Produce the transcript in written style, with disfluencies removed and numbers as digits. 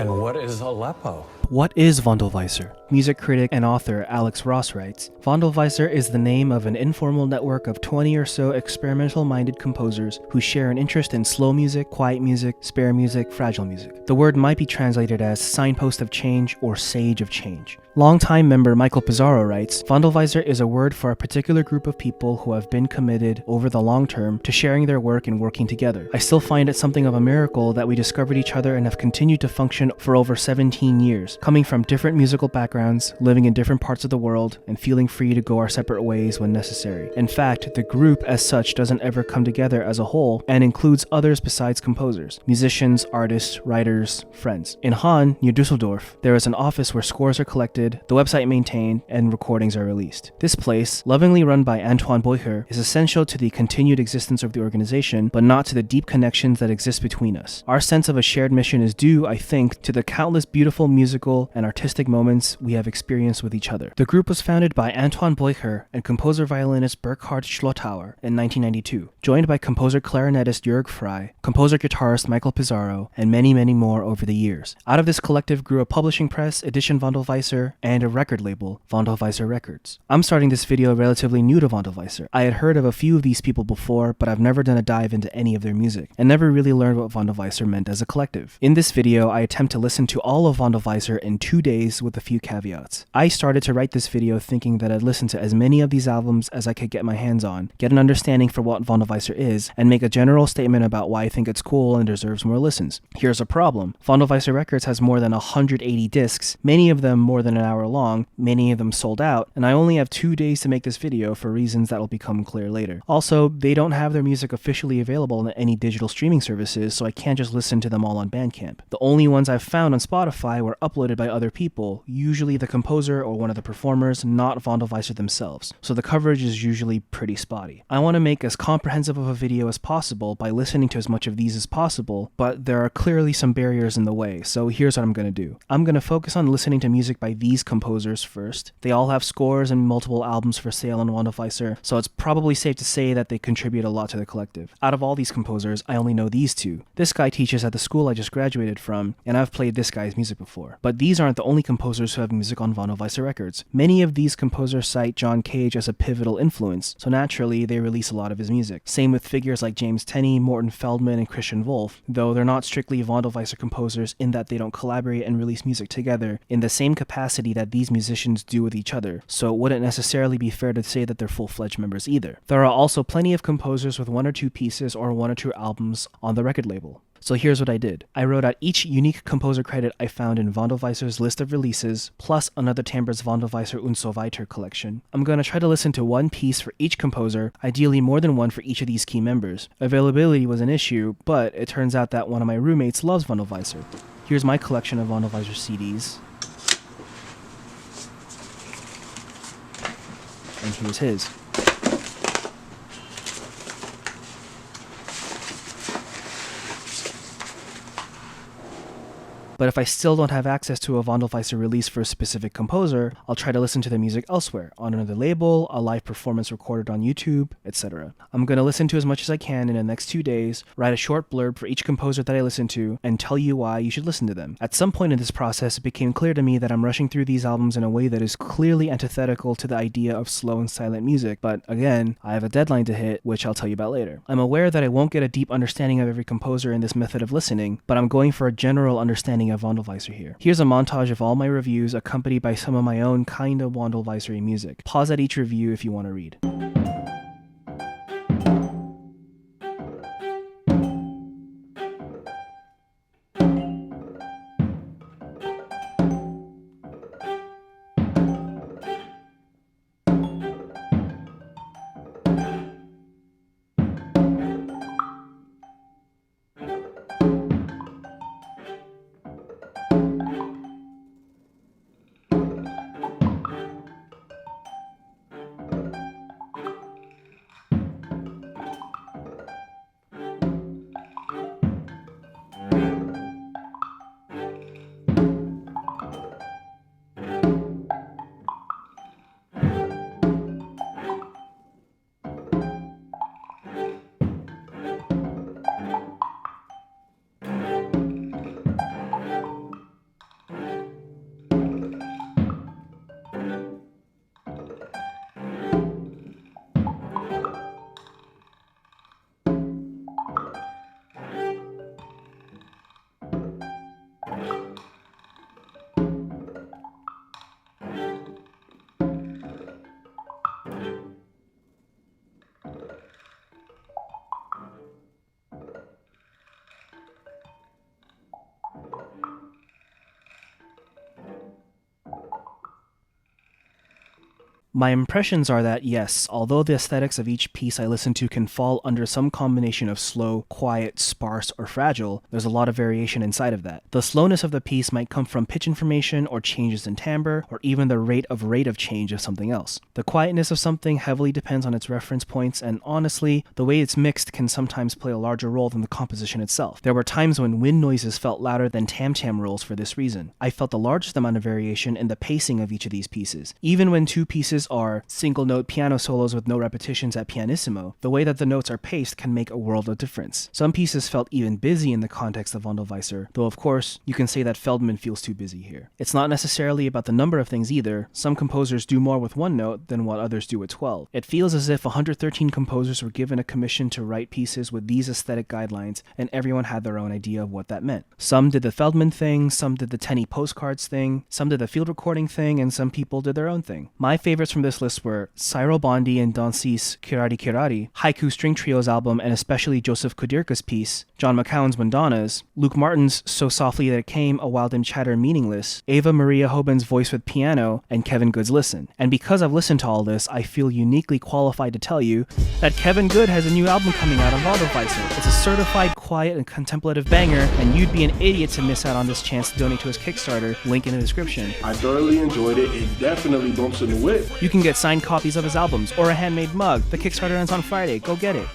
And what is Aleppo? What is wandelweiser? Music critic and author Alex Ross writes, wandelweiser is the name of an informal network of 20 or so experimental-minded composers who share an interest in slow music, quiet music, spare music, fragile music. The word might be translated as signpost of change or sage of change. Longtime member Michael Pizarro writes, wandelweiser is a word for a particular group of people who have been committed over the long term to sharing their work and working together. I still find it something of a miracle that we discovered each other and have continued to function for over 17 years, coming from different musical backgrounds, living in different parts of the world, and feeling free to go our separate ways when necessary. In fact, the group as such doesn't ever come together as a whole and includes others besides composers, musicians, artists, writers, friends. In Hahn, near Dusseldorf, there is an office where scores are collected, the website maintained, and recordings are released. This place, lovingly run by Antoine Boicher, is essential to the continued existence of the organization, but not to the deep connections that exist between us. Our sense of a shared mission is due, I think, to the countless beautiful musical and artistic moments we have experienced with each other. The group was founded by Antoine Boicher and composer-violinist Burkhard Schlottauer in 1992, joined by composer-clarinetist Jörg Frey, composer-guitarist Michael Pizarro, and many, many more over the years. Out of this collective grew a publishing press, Edition Wandelweiser, and a record label, Wandelweiser Records. I'm starting this video relatively new to Wandelweiser. I had heard of a few of these people before, but I've never done a dive into any of their music, and never really learned what Wandelweiser meant as a collective. In this video, I attempt to listen to all of Wandelweiser in 2 days with a few caveats. I started to write this video thinking that I'd listen to as many of these albums as I could get my hands on, get an understanding for what Wandelweiser is, and make a general statement about why I think it's cool and deserves more listens. Here's a problem. Wandelweiser Records has more than 180 discs, many of them more than an hour long, many of them sold out, and I only have 2 days to make this video for reasons that will become clear later. Also, they don't have their music officially available on any digital streaming services, so I can't just listen to them all on Bandcamp. The only ones I've found on Spotify were uploaded by other people, usually the composer or one of the performers, not Wandelweiser themselves, so the coverage is usually pretty spotty. I want to make as comprehensive of a video as possible by listening to as much of these as possible, but there are clearly some barriers in the way, so here's what I'm going to do. I'm going to focus on listening to music by these composers first. They all have scores and multiple albums for sale on Wandelweiser, so it's probably safe to say that they contribute a lot to the collective. Out of all these composers, I only know these two. This guy teaches at the school I just graduated from, and I've played this guy's music before. But these aren't the only composers who have music on Wandelweiser Records. Many of these composers cite John Cage as a pivotal influence, so naturally they release a lot of his music. Same with figures like James Tenney, Morton Feldman, and Christian Wolff, though they're not strictly Wandelweiser composers in that they don't collaborate and release music together in the same capacity that these musicians do with each other, so it wouldn't necessarily be fair to say that they're full-fledged members either. There are also plenty of composers with 1 or 2 pieces or 1 or 2 albums on the record label. So here's what I did. I wrote out each unique composer credit I found in Wandelweiser's list of releases, plus another Timbre's Wandelweiser und so weiter collection. I'm going to try to listen to 1 piece for each composer, ideally more than 1 for each of these key members. Availability was an issue, but it turns out that one of my roommates loves Wandelweiser. Here's my collection of Wandelweiser CDs. And here's his. But if I still don't have access to a Wandelweiser release for a specific composer, I'll try to listen to the music elsewhere, on another label, a live performance recorded on YouTube, etc. I'm going to listen to as much as I can in the next 2 days, write a short blurb for each composer that I listen to, and tell you why you should listen to them. At some point in this process, it became clear to me that I'm rushing through these albums in a way that is clearly antithetical to the idea of slow and silent music, but again, I have a deadline to hit, which I'll tell you about later. I'm aware that I won't get a deep understanding of every composer in this method of listening, but I'm going for a general understanding of Wandelweiser here. Here's a montage of all my reviews accompanied by some of my own kind of Wandelweiser-y music. Pause at each review if you want to read. My impressions are that yes, although the aesthetics of each piece I listen to can fall under some combination of slow, quiet, sparse, or fragile, there's a lot of variation inside of that. The slowness of the piece might come from pitch information or changes in timbre, or even the rate of change of something else. The quietness of something heavily depends on its reference points, and honestly, the way it's mixed can sometimes play a larger role than the composition itself. There were times when wind noises felt louder than tam-tam rolls for this reason. I felt the largest amount of variation in the pacing of each of these pieces. Even when two pieces are single-note piano solos with no repetitions at pianissimo, the way that the notes are paced can make a world of difference. Some pieces felt even busy in the context of wandelweiser, though of course, you can say that Feldman feels too busy here. It's not necessarily about the number of things either. Some composers do more with one note than what others do with 12. It feels as if 113 composers were given a commission to write pieces with these aesthetic guidelines, and everyone had their own idea of what that meant. Some did the Feldman thing, some did the Tenny postcards thing, some did the field recording thing, and some people did their own thing. My favorites from this list were Cyril Bondi and Dancis' Kirari Kirari, Haiku String Trio's album, and especially Joseph Kudirka's piece, John McCown's Mandanas, Luke Martin's So Softly That It Came, A Wild Dim Chatter Meaningless, Ava Maria Hoban's Voice with Piano, and Kevin Good's Listen. And because I've listened to all this, I feel uniquely qualified to tell you that Kevin Good has a new album coming out on wandelweiser. It's a certified, quiet, and contemplative banger, and you'd be an idiot to miss out on this chance to donate to his Kickstarter, link in the description. I thoroughly enjoyed it. It definitely bumps in the whip. You can get signed copies of his albums or a handmade mug. The Kickstarter ends on Friday. Go get it.